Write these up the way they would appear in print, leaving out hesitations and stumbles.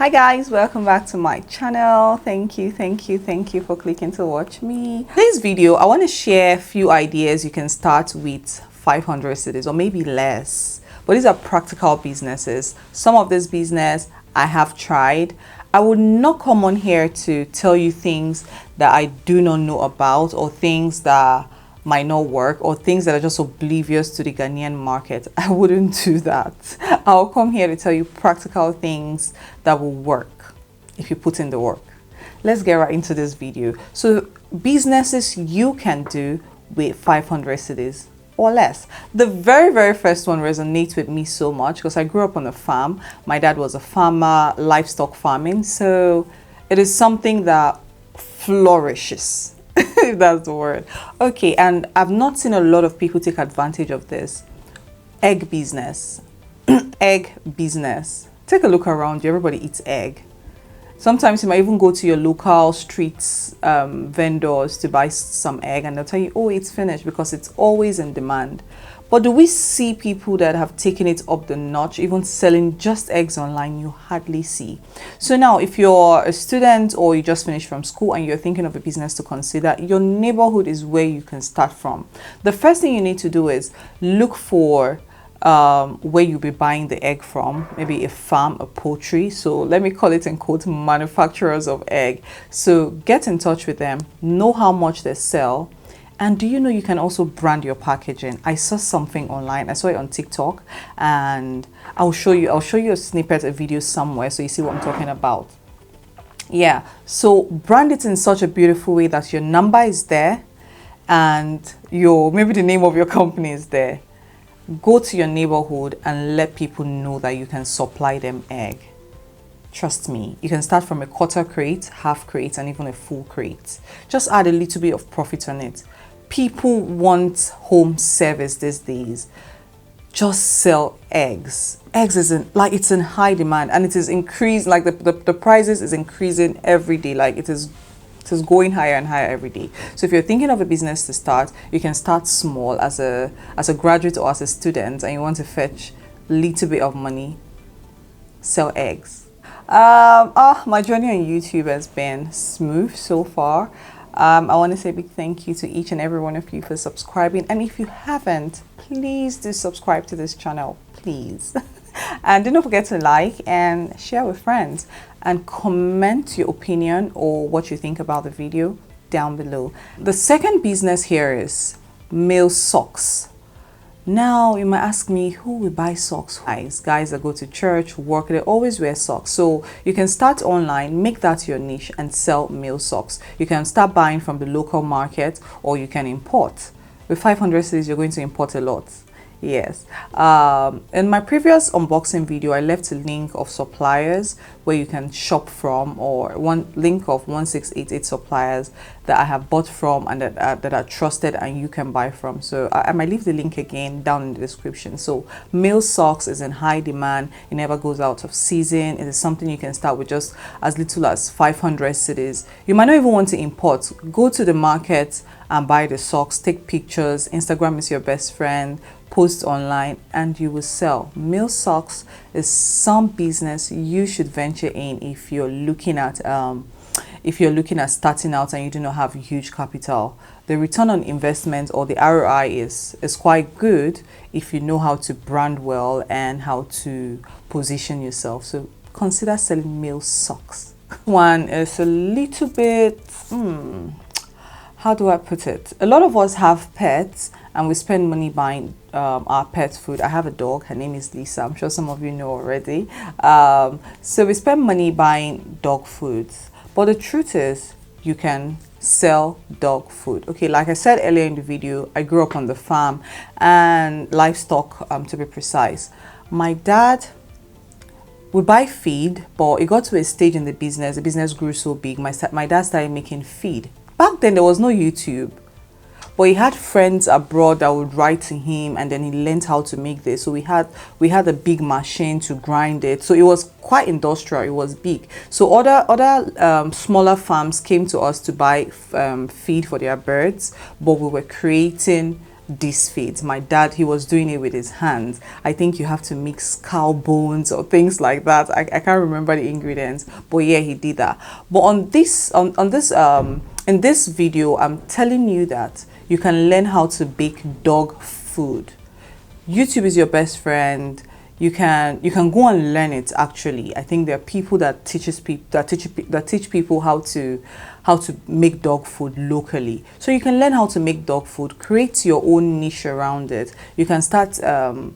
Hi guys, welcome back to my channel. Thank you for clicking to watch me. This video I want to share a few ideas you can start with 500 cedis or maybe less, but these are practical businesses. Some of this business I have tried. I would not come on here to tell you things that I do not know about or things that might not work or things that are just oblivious to the Ghanaian market. I wouldn't do that. I'll come here to tell you practical things that will work if you put in the work. Let's get right into this video. So businesses you can do with 500 cedis or less. The very first one resonates with me so much because I grew up on a farm. My dad was a farmer, livestock farming, so it is something that flourishes. If that's the word. Okay, and I've not seen a lot of people take advantage of this. Egg business. Egg business. Take a look around you. Everybody eats egg. Sometimes you might even go to your local streets vendors to buy some egg and they'll tell you, oh, it's finished, because it's always in demand. But do we see people that have taken it up the notch, even selling just eggs online? You hardly see. So now if you're a student or you just finished from school and you're thinking of a business to consider, your neighborhood is where you can start from. The first thing you need to do is look for where you'll be buying the egg from, maybe a farm, a poultry. So let me call it in quote manufacturers of egg. So get in touch with them, know how much they sell. And do you know you can also brand your packaging? I saw something online. I saw it on TikTok, and I'll show you a snippet, a video somewhere, so you see what I'm talking about. Yeah, so brand it in such a beautiful way that your number is there and maybe the name of your company is there. Go to your neighborhood and let people know that you can supply them egg. Trust me, you can start from a quarter crate, half crate, and even a full crate. Just add a little bit of profit on it. People want home service these days. Just sell eggs. Eggs it's in high demand, and it is increased, like the prices is increasing every day. Like it is going higher and higher every day. So if you're thinking of a business to start, you can start small as a graduate or as a student, and you want to fetch a little bit of money, sell eggs. My journey on YouTube has been smooth so far. I want to say a big thank you to each and every one of you for subscribing, and if you haven't, please do subscribe to this channel, please. And do not forget to like and share with friends, and comment your opinion or what you think about the video down below. The second business here is male socks. Now you might ask me, who will buy socks? Guys that go to church, work, they always wear socks. So you can start online, make that your niche, and sell male socks. You can start buying from the local market, or you can import. With 500 cedis, you're going to import a lot. Yes. In my previous unboxing video, I left a link of suppliers where you can shop from, or one link of 1688 suppliers that I have bought from and that are trusted and you can buy from. So I might leave the link again down in the description. So male socks is in high demand. It never goes out of season. It is something you can start with just as little as 500 cedis. You might not even want to import. Go to the market and buy the socks, take pictures. Instagram is your best friend. Post online and you will sell. Male socks is some business you should venture in if you're looking at starting out and you do not have huge capital. The return on investment, or the ROI, is quite good if you know how to brand well and how to position yourself. So consider selling male socks. One is a little bit how do I put it? A lot of us have pets and we spend money buying our pet food. I have a dog. Her name is Lisa. I'm sure some of you know already. So we spend money buying dog foods. But the truth is, you can sell dog food. Okay, like I said earlier in the video, I grew up on the farm and livestock, to be precise. My dad would buy feed, but it got to a stage in the business grew so big. My dad started making feed. Back then, there was no YouTube, but he had friends abroad that would write to him, and then he learned how to make this. So we had a big machine to grind it. So it was quite industrial. It was big. So other smaller farms came to us to buy feed for their birds, but we were creating this feeds. My dad, he was doing it with his hands. I think you have to mix cow bones or things like that. I can't remember the ingredients, but yeah, he did that. But on this in this video, I'm telling you that you can learn how to bake dog food. YouTube is your best friend. You can go and learn it. Actually, I think there are people that teach people how to make dog food locally. So you can learn how to make dog food, create your own niche around it. You can start in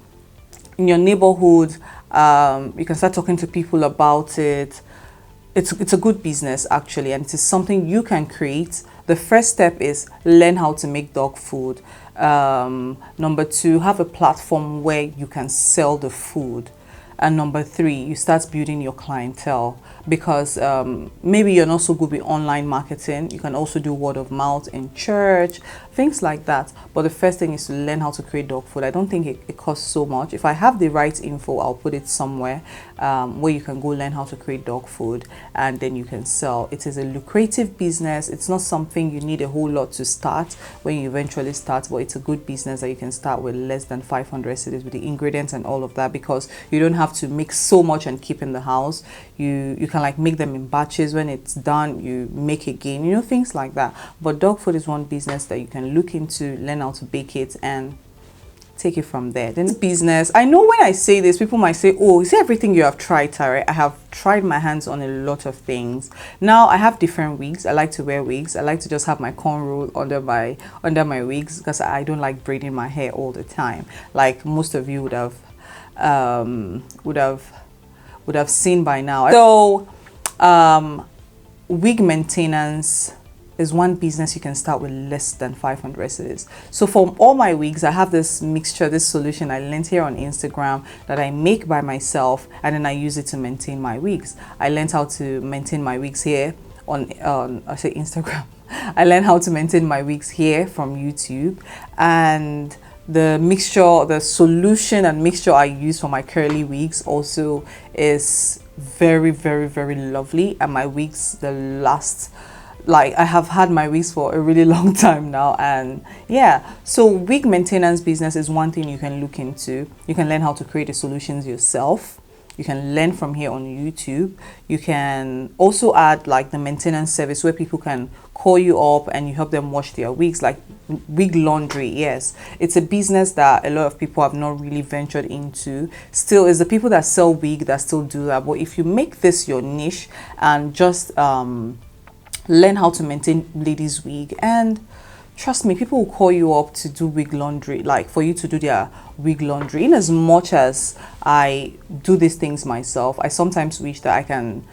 your neighborhood. You can start talking to people about it. It's a good business actually, and it is something you can create. The first step is learn how to make dog food. Number 2, have a platform where you can sell the food. And number 3, you start building your clientele, because maybe you're not so good with online marketing. You can also do word of mouth in church, things like that. But the first thing is to learn how to create dog food. I don't think it costs so much. If I have the right info, I'll put it somewhere where you can go learn how to create dog food, and then you can sell. It is a lucrative business. It's not something you need a whole lot to start when you eventually start, but it's a good business that you can start with less than 500 cedis with the ingredients and all of that, because you don't have to mix so much and keep in the house. You can like make them in batches. When it's done, you make again, you know, things like that. But dog food is one business that you can look into, learn how to bake it, and take it from there. Then business, I know when I say this, people might say, oh, is it everything you have tried, Tare? I have tried my hands on a lot of things. Now I have different wigs. I like to wear wigs. I like to just have my cornrow under my wigs, because I don't like braiding my hair all the time, like most of you would have seen by now. So wig maintenance is one business you can start with less than 500 cedis. So for all my wigs, I have this mixture, this solution I learned here on Instagram that I make by myself, and then I use it to maintain my wigs. I learned how to maintain my wigs here on I say Instagram. I learned how to maintain my wigs here from YouTube, and the mixture, the solution and mixture I use for my curly wigs also is very, very, very lovely, and my wigs, the last, like, I have had my wigs for a really long time now. And yeah, so wig maintenance business is one thing you can look into. You can learn how to create the solutions yourself. You can learn from here on YouTube. You can also add like the maintenance service where people can call you up and you help them wash their wigs, like wig laundry. Yes, it's a business that a lot of people have not really ventured into. Still, it's the people that sell wig that still do that. But if you make this your niche and just learn how to maintain ladies' wig, and trust me, people will call you up to do wig laundry, like for you to do their wig laundry. In as much as I do these things myself, I sometimes wish that I can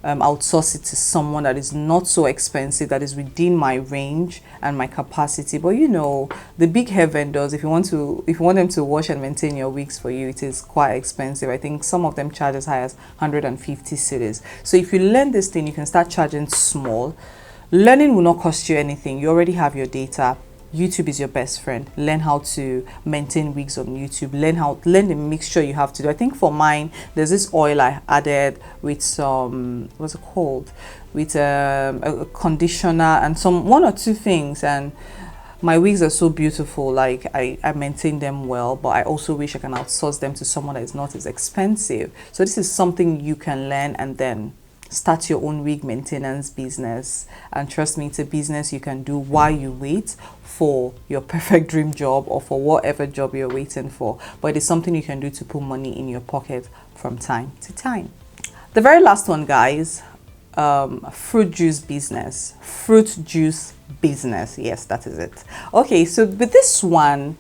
outsource it to someone that is not so expensive, that is within my range and my capacity. But you know, the big hair vendors, if you want them to wash and maintain your wigs for you, it is quite expensive. I think some of them charge as high as 150 cedis. So if you learn this thing, you can start charging small. Learning will not cost you anything. You already have your data. YouTube is your best friend. Learn how to maintain wigs on YouTube. Learn the mixture you have to do. I think for mine, there's this oil I added with some, what's it called? With a conditioner and some 1 or 2 things, and my wigs are so beautiful. Like I maintain them well, but I also wish I can outsource them to someone that is not as expensive. So this is something you can learn and then start your own wig maintenance business. And trust me, it's a business you can do while you wait for your perfect dream job or for whatever job you're waiting for. But it is something you can do to put money in your pocket from time to time. The very last one, guys, fruit juice business. Fruit juice business. Yes, that is it. Okay, so with this one,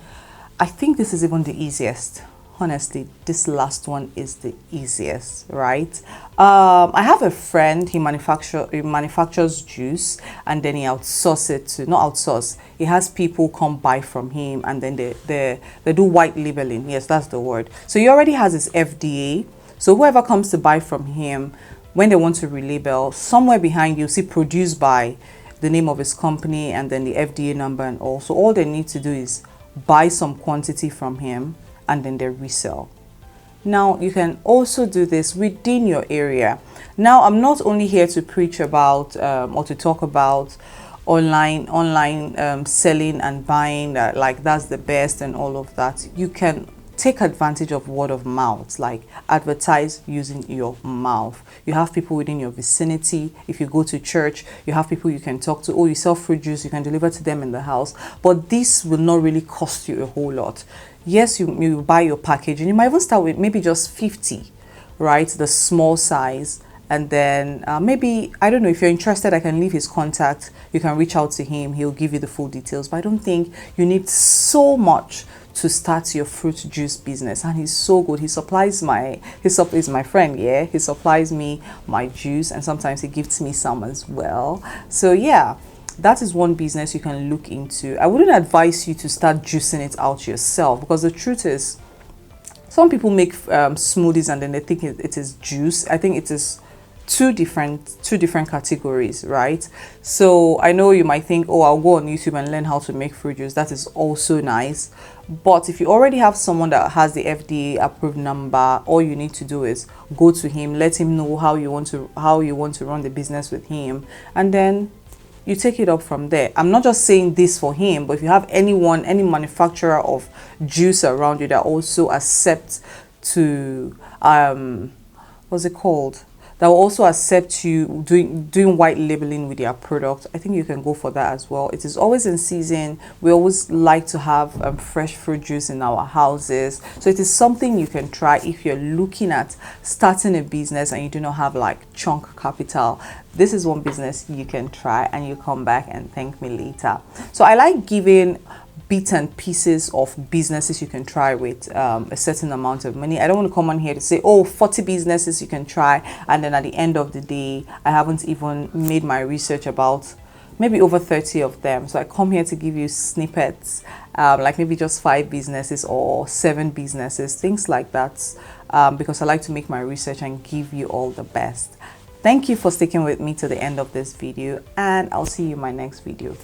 I think this is even the easiest. Honestly, this last one is the easiest, right? I have a friend, he manufactures juice, and then he outsources it to, not outsource, he has people come buy from him, and then they do white labeling. Yes, that's the word. So he already has his FDA. So whoever comes to buy from him, when they want to relabel, somewhere behind you see produced by, the name of his company, and then the FDA number and all. So all they need to do is buy some quantity from him, and then they resell. Now you can also do this within your area. Now I'm not only here to preach about or to talk about online selling and buying, that like that's the best and all of that. You can take advantage of word of mouth, like advertise using your mouth. You have people within your vicinity. If you go to church, you have people you can talk to. Oh, you sell fruit juice, you can deliver to them in the house. But this will not really cost you a whole lot. Yes, you buy your package, and you might even start with maybe just 50, right, the small size. And then maybe, I don't know, if you're interested, I can leave his contact. You can reach out to him, he'll give you the full details. But I don't think you need so much to start your fruit juice business. And he's so good. He supplies is my friend, yeah, he supplies me my juice, and sometimes he gives me some as well. So yeah, that is one business you can look into. I wouldn't advise you to start juicing it out yourself, because the truth is, some people make smoothies and then they think it is juice. I think it is two different categories, right? So I know you might think, oh, I'll go on YouTube and learn how to make fruit juice. That is also nice. But if you already have someone that has the FDA approved number, all you need to do is go to him, let him know how you want to run the business with him, and then you take it up from there. I'm not just saying this for him, but if you have any manufacturer of juice around you that also accepts to what's it called, that will also accept you doing white labeling with their product, I think you can go for that as well. It is always in season. We always like to have fresh fruit juice in our houses, so it is something you can try if you're looking at starting a business and you do not have like chunk capital. This is one business you can try, and you come back and thank me later. So I like giving bits and pieces of businesses you can try with a certain amount of money. I don't want to come on here to say, oh, 40 businesses you can try, and then at the end of the day I haven't even made my research about maybe over 30 of them. So I come here to give you snippets, like maybe just 5 businesses or 7 businesses, things like that, because I like to make my research and give you all the best. Thank you for sticking with me to the end of this video, and I'll see you in my next video.